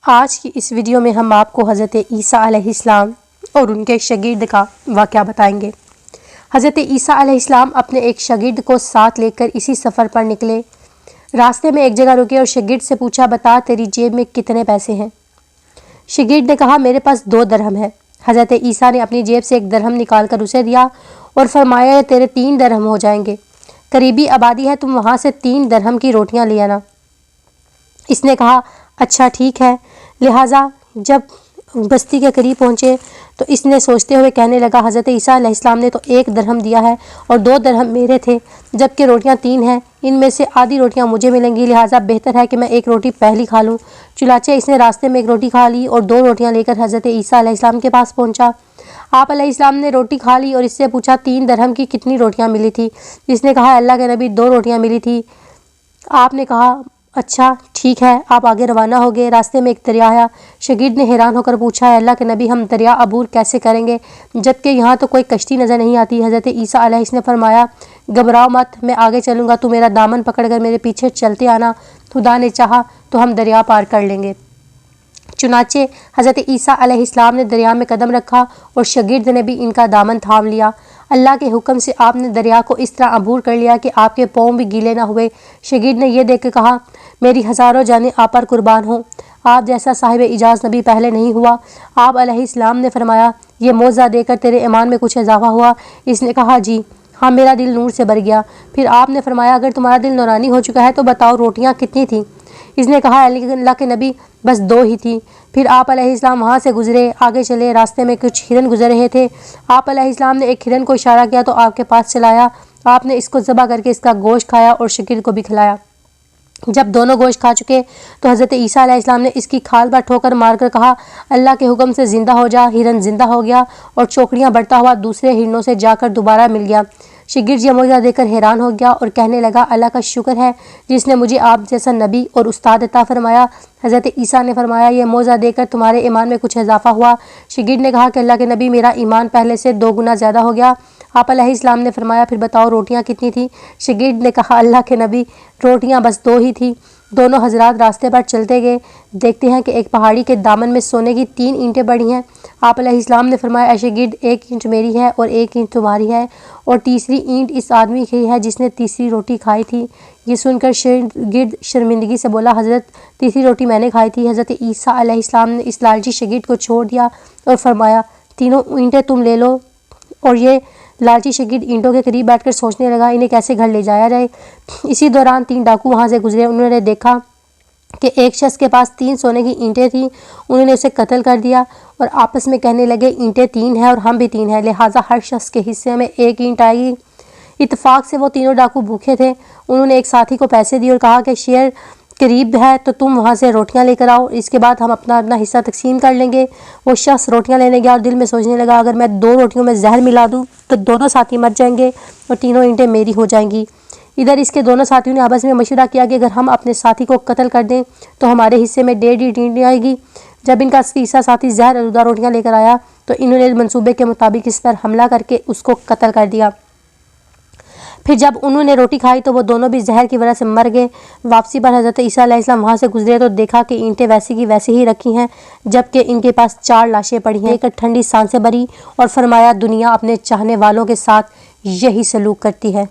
آج کی اس ویڈیو میں ہم آپ کو حضرت عیسیٰ علیہ السلام اور ان کے ایک شاگرد کا واقعہ بتائیں گے۔ حضرت عیسیٰ علیہ السلام اپنے ایک شاگرد کو ساتھ لے کر اسی سفر پر نکلے۔ راستے میں ایک جگہ رکے اور شاگرد سے پوچھا، بتا تیری جیب میں کتنے پیسے ہیں؟ شاگرد نے کہا، میرے پاس 2 درہم ہے۔ حضرت عیسیٰ نے اپنی جیب سے 1 درہم نکال کر اسے دیا اور فرمایا، تیرے 3 درہم ہو جائیں گے، قریبی آبادی ہے، تم وہاں سے 3 درہم کی روٹیاں لے آنا۔ اس نے کہا، اچھا ٹھیک ہے۔ لہٰذا جب بستی کے قریب پہنچے تو اس نے سوچتے ہوئے کہنے لگا، حضرت عیسیٰ علیہ السلام نے تو 1 درہم دیا ہے اور 2 درہم میرے تھے، جبکہ روٹیاں 3 ہیں، ان میں سے آدھی روٹیاں مجھے ملیں گی، لہٰذا بہتر ہے کہ میں 1 روٹی پہلی کھا لوں۔ چنانچہ اس نے راستے میں 1 روٹی کھا لی اور 2 روٹیاں لے کر حضرت عیسیٰ علیہ السلام کے پاس پہنچا۔ آپ علیہ السلام نے روٹی کھا لی اور اس سے پوچھا، 3 درہم کی کتنی روٹیاں ملی تھی؟ جس نے کہا، اللہ کے نبی 2 روٹیاں ملی تھی۔ آپ نے کہا، اچھا ٹھیک ہے۔ آپ آگے روانہ ہو گئے۔ راستے میں ایک دریا آیا۔ شاگرد نے حیران ہو کر پوچھا، ہے اللہ کے نبی، ہم دریا عبور کیسے کریں گے جبکہ یہاں تو کوئی کشتی نظر نہیں آتی؟ حضرت عیسیٰ علیہ السلام نے فرمایا، گھبراؤ مت، میں آگے چلوں گا، تو میرا دامن پکڑ کر میرے پیچھے چلتے آنا، خدا نے چاہا تو ہم دریا پار کر لیں گے۔ چنانچہ حضرت عیسیٰ علیہ السلام نے دریا میں قدم رکھا اور شاگرد نے بھی ان کا دامن تھام لیا۔ اللہ کے حکم سے آپ نے دریا کو اس طرح عبور کر لیا کہ آپ کے پاؤں بھی گیلے نہ ہوئے۔ شاگرد نے یہ دیکھ کے کہا، میری ہزاروں جانیں آپ پر قربان ہوں، آپ جیسا صاحب اعجاز نبی پہلے نہیں ہوا۔ آپ علیہ السلام نے فرمایا، یہ معجزہ دے کر تیرے ایمان میں کچھ اضافہ ہوا؟ اس نے کہا، جی ہاں، میرا دل نور سے بھر گیا۔ پھر آپ نے فرمایا، اگر تمہارا دل نورانی ہو چکا ہے تو بتاؤ روٹیاں کتنی تھیں؟ اس نے کہا، اللہ کے نبی بس 2 ہی تھی۔ پھر آپ علیہ السلام وہاں سے گزرے، آگے چلے، راستے میں کچھ ہرن گزر رہے تھے۔ آپ علیہ السلام نے ایک ہرن کو اشارہ کیا تو آپ کے پاس چلایا۔ آپ نے اس کو ذبح کر کے اس کا گوشت کھایا اور شاگرد کو بھی کھلایا۔ جب دونوں گوشت کھا چکے تو حضرت عیسیٰ علیہ السلام نے اس کی کھال پر ٹھوکر مار کر کہا، اللہ کے حکم سے زندہ ہو جا۔ ہرن زندہ ہو گیا اور چوکڑیاں بڑھتا ہوا دوسرے ہرنوں سے جا کر دوبارہ مل گیا۔ شاگرد یہ معجزہ دیکھ کر حیران ہو گیا اور کہنے لگا، اللہ کا شکر ہے جس نے مجھے آپ جیسا نبی اور استاد عطا فرمایا۔ حضرت عیسیٰ نے فرمایا، یہ معجزہ دے کر تمہارے ایمان میں کچھ اضافہ ہوا؟ شاگرد نے کہا کہ اللہ کے نبی، میرا ایمان پہلے سے 2 گنا زیادہ ہو گیا۔ آپ علیہ السلام نے فرمایا، پھر بتاؤ روٹیاں کتنی تھیں؟ شاگرد نے کہا، اللہ کے نبی، روٹیاں بس 2 ہی تھیں۔ دونوں حضرات راستے پر چلتے گئے۔ دیکھتے ہیں کہ ایک پہاڑی کے دامن میں سونے کی 3 اینٹیں پڑی ہیں۔ آپ علیہ السلام نے فرمایا، اے شاگرد، 1 اینٹ میری ہے اور 1 اینٹ تمہاری ہے اور تیسری اینٹ اس آدمی کی ہے جس نے تیسری روٹی کھائی تھی۔ یہ سن کر شاگرد شرمندگی سے بولا، حضرت تیسری روٹی میں نے کھائی تھی۔ حضرت عیسیٰ علیہ السلام نے اس لالچی شاگرد کو چھوڑ دیا اور فرمایا، 3 اینٹیں تم لے لو۔ اور یہ لالچی شاگرد اینٹوں کے قریب بیٹھ کر سوچنے لگا، انہیں کیسے گھر لے جایا جائے۔ اسی دوران 3 ڈاکو وہاں سے گزرے۔ انہوں نے دیکھا کہ ایک شخص کے پاس 3 سونے کی اینٹیں تھیں۔ انہوں نے اسے قتل کر دیا اور آپس میں کہنے لگے، اینٹیں 3 ہیں اور ہم بھی 3 ہیں، لہٰذا ہر شخص کے حصے میں 1 اینٹ آئے گی۔ اتفاق سے وہ تینوں ڈاکو بھوکے تھے۔ انہوں نے ایک ساتھی کو پیسے دیے اور کہا کہ شہر قریب ہے تو تم وہاں سے روٹیاں لے کر آؤ، اس کے بعد ہم اپنا حصہ تقسیم کر لیں گے۔ وہ شخص روٹیاں لینے گیا اور دل میں سوچنے لگا، اگر میں 2 روٹیوں میں زہر ملا دوں تو دونوں ساتھی مر جائیں گے اور 3 اینٹیں میری ہو جائیں گی۔ ادھر اس کے دونوں ساتھیوں نے آپس میں مشورہ کیا کہ اگر ہم اپنے ساتھی کو قتل کر دیں تو ہمارے حصے میں 1.5 اینٹ آئے گی۔ جب ان کا تیسرا ساتھی زہر آلودہ روٹیاں لے کر آیا تو انہوں نے منصوبے کے مطابق اس پر حملہ کر کے اس کو قتل کر دیا۔ پھر جب انہوں نے روٹی کھائی تو وہ دونوں بھی زہر کی وجہ سے مر گئے۔ واپسی پر حضرت عیسیٰ علیہ السلام وہاں سے گزرے تو دیکھا کہ اینٹیں ویسی کی ویسی ہی رکھی ہیں جبکہ ان کے پاس 4 لاشیں پڑی ہیں۔ ایک ٹھنڈی سانسیں بھری اور فرمایا، دنیا اپنے چاہنے والوں کے ساتھ یہی سلوک کرتی ہے۔